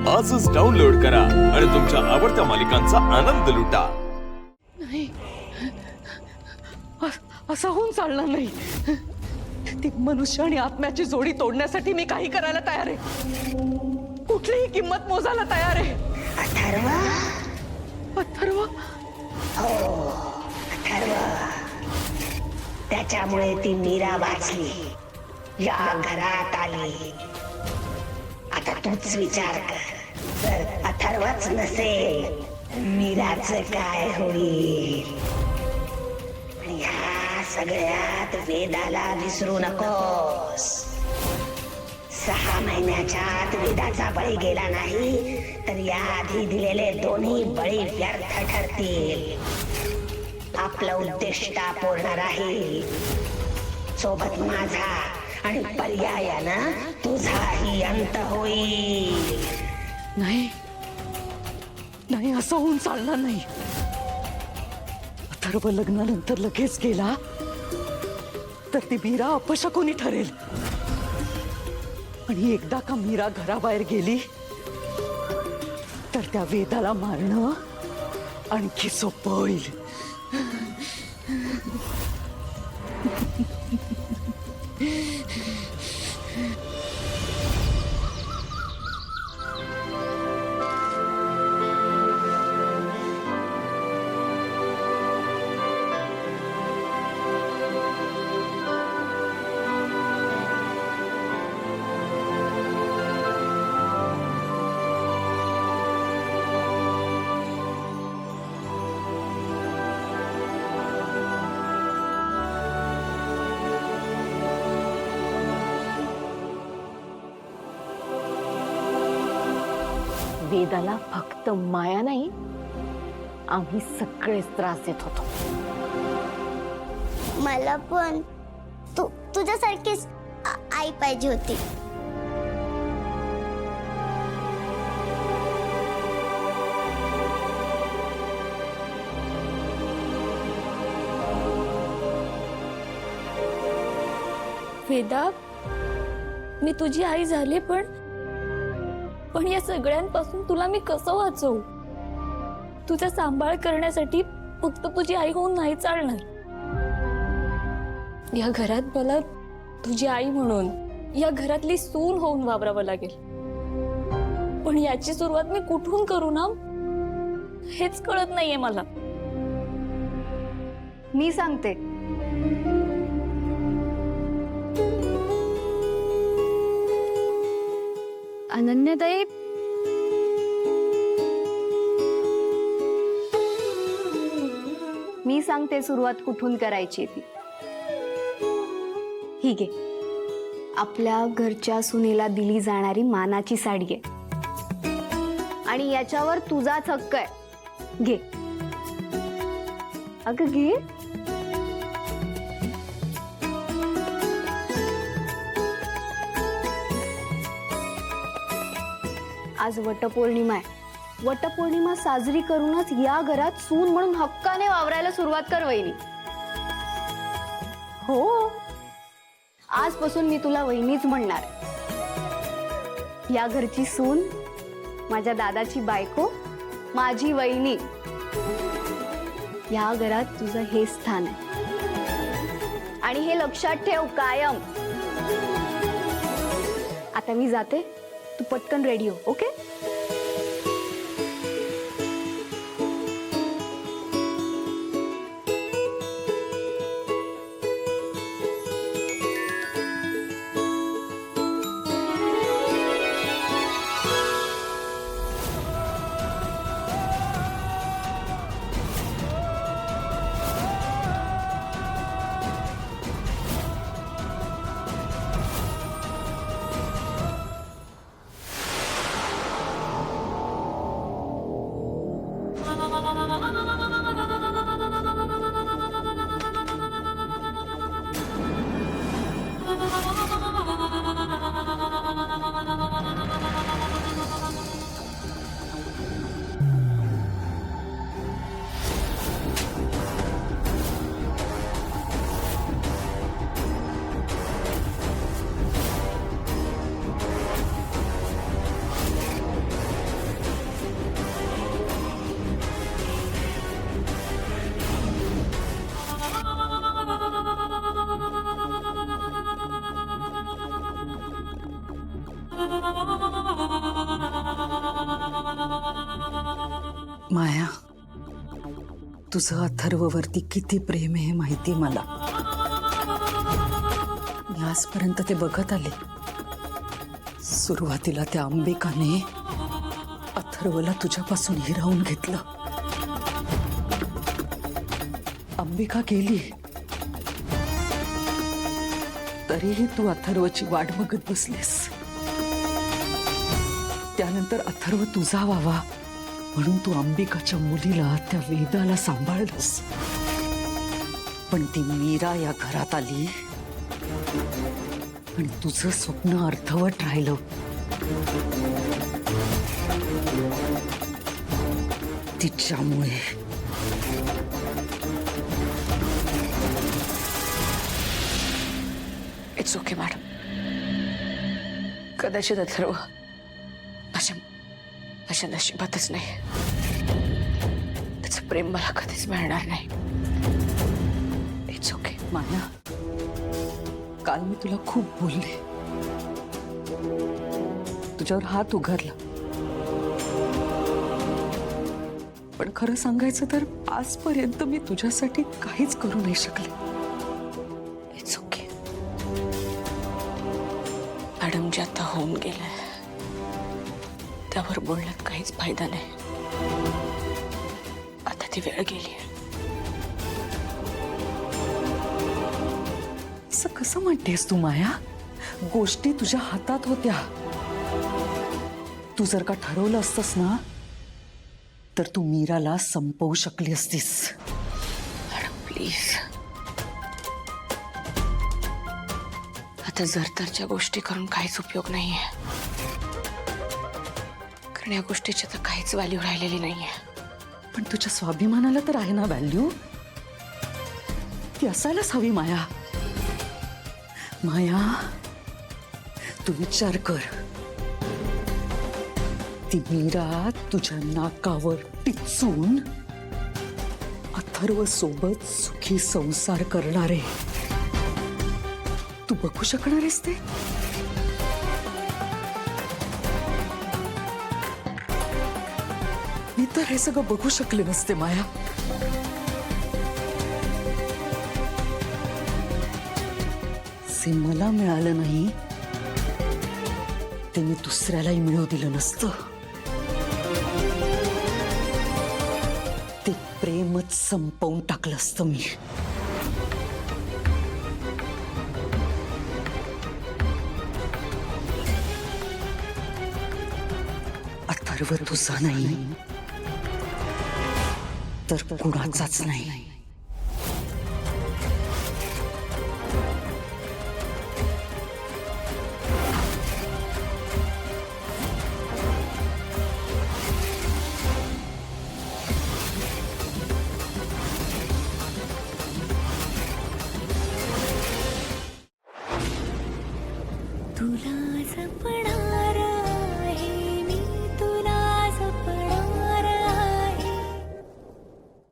आजच डाउनलोड करा आणि तुमच्या आवडत्या मालिकांचा आनंद लुटा। नाही, असं होऊन चालणार नाही। ती मनुष्य आणि आत्म्याची जोडी तोडण्यासाठी मी काही करायला तयार आहे, कुठलीही किंमत मोजायला तयार आहे। अथर्व, अथर्व, हो अथर्व, त्याच्यामुळे ती मीरा वाचली, या घरात आली। आता तूच विचार कर, जर अथर्वच नसेल मीराचं काय होईल? ह्या सगळ्यात वेदाला विसरू नकोस। 6 महिन्याच्या आत वेदाचा बळी गेला नाही तर याआधी दिलेले दोन्ही बळी व्यर्थ ठरतील। आपलं उद्दिष्ट पूर्ण राहील, सोबत माझा आणि पर्यायानं तुझाही अंत होईल। नाही नाही, असं होऊन चालणार नाही। अथर्व लग्नानंतर लगेच गेला तर ती मीरा अपशकुनी ठरेल, आणि एकदा का मीरा घराबाहेर गेली तर त्या वेदाला मारणं आणखी सोपं होईल। वेदाला फक्त माया नाही, आम्ही सगळेच त्रास देत होतो। मला पण तुझ्यासारखीच आई पाहिजे होती। वेदा, मी तुझी आई झाले, पण या सगळ्यांपासून तुला मी कसं वाचवू? तुझा सांभाळ करण्यासाठी फक्त तुझी आई होऊन नाही चालणार। या घरात मला तुझी आई म्हणून, या घरातली सून होऊन वावरावं लागेल। पण याची सुरुवात मी कुठून करू ना, हेच कळत नाहीये मला। मी सांगते, अनन्याताई, मी सांगते सुरुवात कुठून करायची ती। ठीक आहे, आपल्या घरच्या सुनेला दिली जाणारी मानाची साडी आहे आणि याच्यावर तुझाच हक्क आहे। घे अगं, घे। आज वटपौर्णिमा आहे, वटपौर्णिमा साजरी करूनच या घरात सून म्हणून हक्काने वावरायला सुरुवात कर वहिनी। हो, आजपासून मी तुला वहिनीच म्हणणार। या घरची सून, माझ्या दादाची बायको, माझी वहिनी, या घरात तुझं हे स्थान आहे आणि हे लक्षात ठेव कायम। आता मी जाते, तू पटकन रेडी हो, ओके? माया, तुझं अथर्ववरती किती प्रेम आहे हे माहिती मला. मी आजपर्यंत ते बघत आले. सुरुवातीला त्या अंबिकाने अथर्वला तुझ्यापासून हिरावून घेतलं. अंबिका गेली तरीही तू अथर्वची वाट बघत बसलीस. त्यानंतर अथर्व तुझा व्हावा म्हणून तू अंबिकाच्या मुलीला, त्या वेदाला सांभाळलंस. पण ती मीरा या घरात आली आणि तुझं स्वप्न अर्धवट राहिलं. तिच्यामुळे इट्स ओके मॅडम. कदाचित अथर्व माझ्या नशिबातच नाही. त्याचं प्रेम मला कधीच मिळणार नाही. It's okay. माया, काल मी तुला खूप बोलले, तुझ्यावर हात उघडला. पण खरं सांगायचं तर आजपर्यंत मी तुझ्यासाठी काहीच करू नाही शकले. It's okay madam. जे आता होऊन गेलंय त्यावर बोलण्यात काहीच फायदा नाही. आता ती वेळ गेली. असं कसं म्हणतेस तू माया? गोष्टी तुझ्या हातात होत्या. तू जर का ठरवलं असतंस ना तर तू मीराला संपवू शकली असतीस. Madam please. आता जरतरच्या गोष्टी करून काहीच उपयोग नाहीये. कारण या गोष्टीची तर काहीच व्हॅल्यू राहिलेली नाहीये. पण तुझ्या स्वाभिमानाला तर आहे ना व्हॅल्यू. ती असायलाच हवी माया. माया, तू विचार कर. ती मीरा तुझ्या नाकावर टिचून अथर्व सोबत सुखी संसार करणारे तू बघू शकणार आहेस ते? मी तर हे सगळं बघू शकले नसते माया. जे मला मिळालं नाही ते मी दुसऱ्यालाही मिळवू दिलं नसतं. ते प्रेमच संपवून टाकलं असतं मी. अथर्व तुझा नाही तर कुणाचाच नाही. तुला जपणार